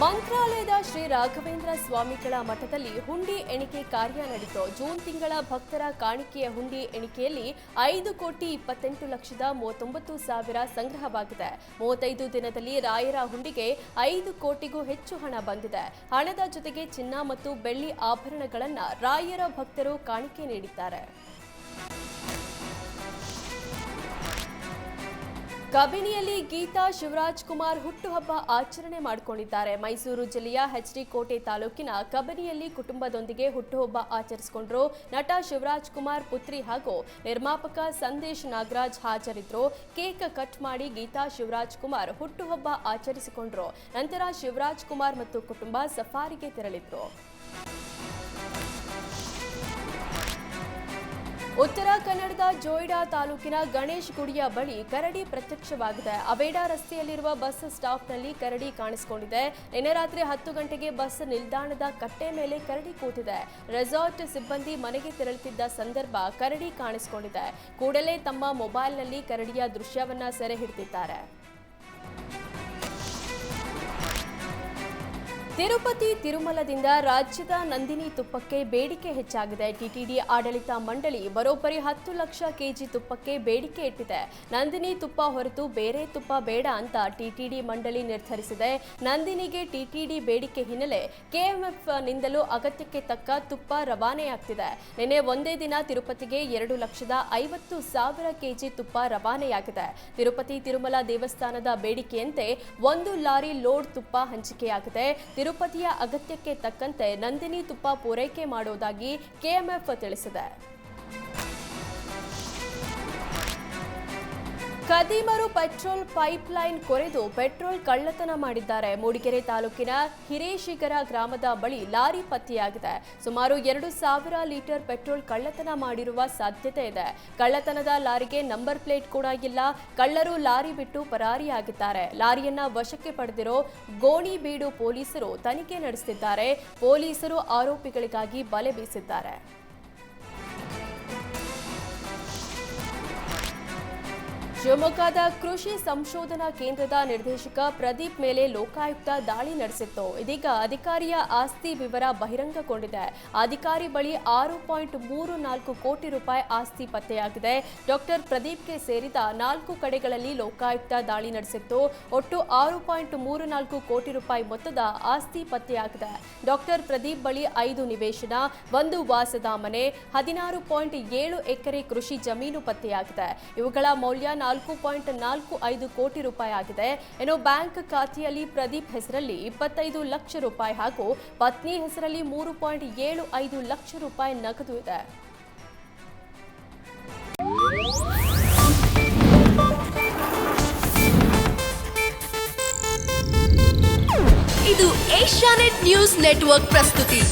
ಮಂತ್ರಾಲಯದ ಶ್ರೀ ರಾಘವೇಂದ್ರ ಸ್ವಾಮಿಗಳ ಮಠದಲ್ಲಿ ಹುಂಡಿ ಎಣಿಕೆ ಕಾರ್ಯ ನಡೆಯಿತು. ಜೂನ್ ತಿಂಗಳ ಭಕ್ತರ ಕಾಣಿಕೆಯ ಹುಂಡಿ ಎಣಿಕೆಯಲ್ಲಿ 5,28,39,000 ಸಂಗ್ರಹವಾಗಿದೆ. 35 ದಿನದಲ್ಲಿ ರಾಯರ ಹುಂಡಿಗೆ 5 ಕೋಟಿಗೂ ಹೆಚ್ಚು ಹಣ ಬಂದಿದೆ. ಹಣದ ಜೊತೆಗೆ ಚಿನ್ನ ಮತ್ತು ಬೆಳ್ಳಿ ಆಭರಣಗಳನ್ನು ರಾಯರ ಭಕ್ತರು ಕಾಣಿಕೆ ನೀಡಿದ್ದಾರೆ. ಕಬಿನಿಯಲ್ಲಿ ಗೀತಾ ಶಿವರಾಜ್ ಕುಮಾರ್ ಹುಟ್ಟುಹಬ್ಬ ಆಚರಣೆ ಮಾಡಿಕೊಂಡಿದ್ದಾರೆ. ಮೈಸೂರು ಜಿಲ್ಲೆಯ ಎಚ್.ಡಿ. ಕೋಟೆ ತಾಲೂಕಿನ ಕಬಿನಿಯಲ್ಲಿ ಕುಟುಂಬದೊಂದಿಗೆ ಹುಟ್ಟುಹಬ್ಬ ಆಚರಿಸಿಕೊಂಡರು. ನಟ ಶಿವರಾಜ್ ಕುಮಾರ್ ಪುತ್ರಿ ಹಾಗೂ ನಿರ್ಮಾಪಕ ಸಂದೇಶ್ ನಾಗರಾಜ್ ಹಾಜರಿದ್ದರು. ಕೇಕ್ ಕಟ್ ಮಾಡಿ ಗೀತಾ ಶಿವರಾಜ್ ಕುಮಾರ್ ಹುಟ್ಟುಹಬ್ಬ ಆಚರಿಸಿಕೊಂಡರು. ನಂತರ ಶಿವರಾಜ್ ಕುಮಾರ್ ಮತ್ತು ಕುಟುಂಬ ಸಫಾರಿಗೆ ತೆರಳಿದ್ರು. ಉತ್ತರ ಕನ್ನಡದ ಜೋಯಿಡಾ ತಾಲೂಕಿನ ಗಣೇಶ್ ಗುಡಿಯ ಬಳಿ ಕರಡಿ ಪ್ರತ್ಯಕ್ಷವಾಗಿದೆ. ಅವೇಡಾ ರಸ್ತೆಯಲ್ಲಿರುವ ಬಸ್ ಸ್ಟಾಪ್ನಲ್ಲಿ ಕರಡಿ ಕಾಣಿಸಿಕೊಂಡಿದೆ. ನಿನ್ನೆ ರಾತ್ರಿ 10 ಗಂಟೆಗೆ ಬಸ್ ನಿಲ್ದಾಣದ ಕಟ್ಟೆ ಮೇಲೆ ಕರಡಿ ಕೂತಿದೆ. ರೆಸಾರ್ಟ್ ಸಿಬ್ಬಂದಿ ಮನೆಗೆ ತೆರಳುತ್ತಿದ್ದ ಸಂದರ್ಭ ಕರಡಿ ಕಾಣಿಸಿಕೊಂಡಿದೆ. ಕೂಡಲೇ ತಮ್ಮ ಮೊಬೈಲ್ನಲ್ಲಿ ಕರಡಿಯ ದೃಶ್ಯವನ್ನ ಸೆರೆ ಹಿಡಿದಿದ್ದಾರೆ. ತಿರುಪತಿ ತಿರುಮಲದಿಂದ ರಾಜ್ಯದ ನಂದಿನಿ ತುಪ್ಪಕ್ಕೆ ಬೇಡಿಕೆ ಹೆಚ್ಚಾಗಿದೆ. ಟಿಟಿಡಿ ಆಡಳಿತ ಮಂಡಳಿ ಬರೋಬ್ಬರಿ 10 ಲಕ್ಷ ಕೆಜಿ ತುಪ್ಪಕ್ಕೆ ಬೇಡಿಕೆ ಇಟ್ಟಿದೆ. ನಂದಿನಿ ತುಪ್ಪ ಹೊರತು ಬೇರೆ ತುಪ್ಪ ಬೇಡ ಅಂತ ಟಿಟಿಡಿ ಮಂಡಳಿ ನಿರ್ಧರಿಸಿದೆ. ನಂದಿನಿಗೆ ಟಿಟಿಡಿ ಬೇಡಿಕೆ ಹಿನ್ನೆಲೆ ಕೆಎಂಎಫ್ನಿಂದಲೂ ಅಗತ್ಯಕ್ಕೆ ತಕ್ಕ ತುಪ್ಪ ರವಾನೆಯಾಗ್ತಿದೆ. ನಿನ್ನೆ ಒಂದೇ ದಿನ ತಿರುಪತಿಗೆ 2,50,000 ಕೆಜಿ ತುಪ್ಪ ರವಾನೆಯಾಗಿದೆ. ತಿರುಪತಿ ತಿರುಮಲ ದೇವಸ್ಥಾನದ ಬೇಡಿಕೆಯಂತೆ 1 ಲಾರಿ ಲೋಡ್ ತುಪ್ಪ ಹಂಚಿಕೆಯಾಗಿದೆ. ತಿರುಪತಿಯ ಅಗತ್ಯಕ್ಕೆ ತಕ್ಕಂತೆ ನಂದಿನಿ ತುಪ್ಪ ಪೂರೈಕೆ ಮಾಡುವುದಾಗಿ ಕೆಎಂಎಫ್ ತಿಳಿಸಿದೆ. ಖದೀಮರು ಪೆಟ್ರೋಲ್ ಪೈಪ್ಲೈನ್ ಕೊರೆದು ಪೆಟ್ರೋಲ್ ಕಳ್ಳತನ ಮಾಡಿದ್ದಾರೆ. ಮೂಡಿಗೆರೆ ತಾಲೂಕಿನ ಹಿರೇಶಿಗರ ಗ್ರಾಮದ ಬಳಿ ಲಾರಿ ಪತ್ತೆಯಾಗಿದೆ. ಸುಮಾರು 2,000 ಲೀಟರ್ ಪೆಟ್ರೋಲ್ ಕಳ್ಳತನ ಮಾಡಿರುವ ಸಾಧ್ಯತೆ ಇದೆ. ಕಳ್ಳತನದ ಲಾರಿಗೆ ನಂಬರ್ ಪ್ಲೇಟ್ ಕೂಡ ಇಲ್ಲ. ಕಳ್ಳರು ಲಾರಿ ಬಿಟ್ಟು ಪರಾರಿಯಾಗಿದ್ದಾರೆ. ಲಾರಿಯನ್ನ ವಶಕ್ಕೆ ಪಡೆದಿರೋ ಗೋಣಿಬೀಡು ಪೊಲೀಸರು ತನಿಖೆ ನಡೆಸುತ್ತಿದ್ದಾರೆ. ಪೊಲೀಸರು ಆರೋಪಿಗಳಿಗಾಗಿ ಬಲೆ ಬೀಸಿದ್ದಾರೆ. ಶಿವಮೊಗ್ಗದ ಕೃಷಿ ಸಂಶೋಧನಾ ಕೇಂದ್ರದ ನಿರ್ದೇಶಕ ಪ್ರದೀಪ್ ಮೇಲೆ ಲೋಕಾಯುಕ್ತ ದಾಳಿ ನಡೆಸಿತ್ತು. ಇದೀಗ ಅಧಿಕಾರಿಯ ಆಸ್ತಿ ವಿವರ ಬಹಿರಂಗಗೊಂಡಿದೆ. ಅಧಿಕಾರಿ ಬಳಿ 6.34 ಕೋಟಿ ರೂಪಾಯಿ ಆಸ್ತಿ ಪತ್ತೆಯಾಗಿದೆ. ಡಾಕ್ಟರ್ ಪ್ರದೀಪ್ಗೆ ಸೇರಿದ 4 ಕಡೆಗಳಲ್ಲಿ ಲೋಕಾಯುಕ್ತ ದಾಳಿ ನಡೆಸಿತ್ತು. ಒಟ್ಟು 6.34 ಕೋಟಿ ರೂಪಾಯಿ ಮೊತ್ತದ ಆಸ್ತಿ ಪತ್ತೆಯಾಗಿದೆ. ಡಾಕ್ಟರ್ ಪ್ರದೀಪ್ ಬಳಿ 5 ನಿವೇಶನ, 1 ವಾಸದ ಮನೆ, 16.7 ಎಕರೆ ಕೃಷಿ ಜಮೀನು ಪತ್ತೆಯಾಗಿದೆ. ಇವುಗಳ ಮೌಲ್ಯ 4.45 ಕೋಟಿ ರೂಪಾಯಿ ಆಗಿದೆ. ಇನ್ನು ಬ್ಯಾಂಕ್ ಖಾತೆಯಲ್ಲಿ ಪ್ರದೀಪ್ ಹೆಸರಲ್ಲಿ 25 ಲಕ್ಷ ರೂಪಾಯಿ ಹಾಗೂ ಪತ್ನಿ ಹೆಸರಲ್ಲಿ 3.75 ಲಕ್ಷ ರೂಪಾಯಿ ನಗದು ಇದೆ. ಇದು ಏಷ್ಯಾನೆಟ್ ನ್ಯೂಸ್ ನೆಟ್ವರ್ಕ್ ಪ್ರಸ್ತುತಿ.